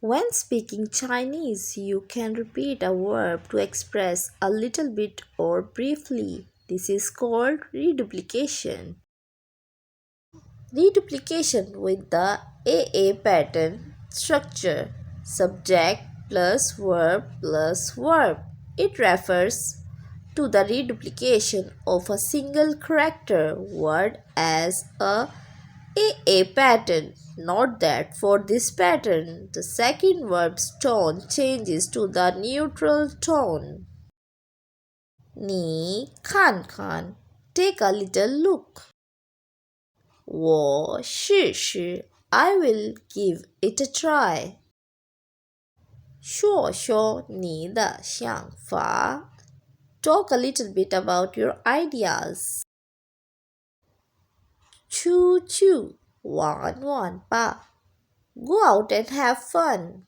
When speaking Chinese, you can repeat a verb to express a little bit or briefly. This is called reduplication. Reduplication with the A-Apattern structure, subject plus verb plus verb. It refers to the reduplication of a single character word as a pattern. Note that for this pattern, the second verb's tone changes to the neutral tone. 你看看 Take a little look. 我试试 I will give it a try. 说说你的想法 Talk a little bit about your ideas. 出去玩玩吧 Go out and have fun.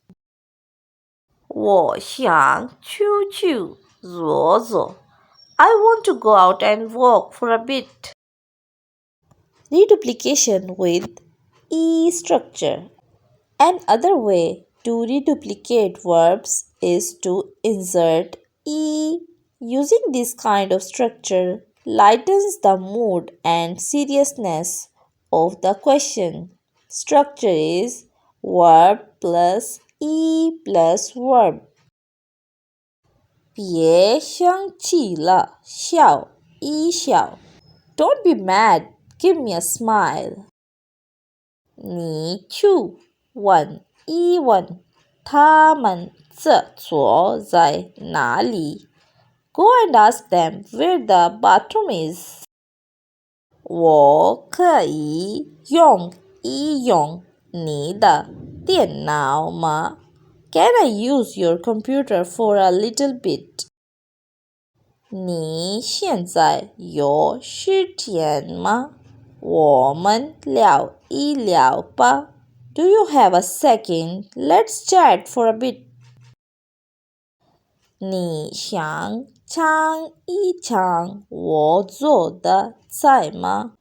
我想出去走走 I want to go out and walk for a bit. Reduplication with E structure. Another way to reduplicate verbs is to insert E. Using this kind of structure lightens the mood and seriousness of the question. Structure is verb plus E plus verb. 别生气了，笑一笑。Don't be mad, give me a smile. 你去问一问，他们厕所在哪里？ Go and ask them where the bathroom is. 我可以用一用你的电脑吗？ Can I use your computer for a little bit? 你现在有时间吗？我们聊一聊吧。Do you have a second? Let's chat for a bit. 你想尝一尝我做的菜吗？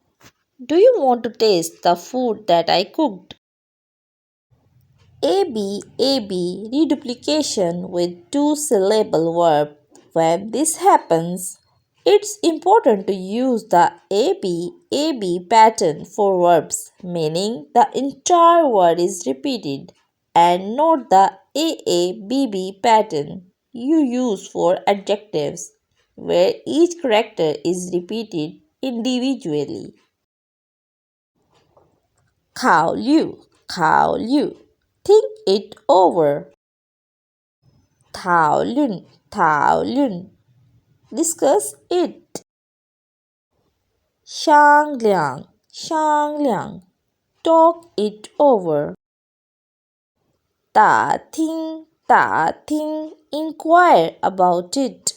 Do you want to taste the food that I cooked? ABAB reduplication with two-syllable verb. When this happens, it's important to use the ABAB pattern for verbs, meaning the entire word is repeated, and not the AABB pattern you use for adjectives, where each character is repeated individually. 考虑 Think it over. 讨论 Discuss it. 商量 Talk it over. 打听 Inquire about it.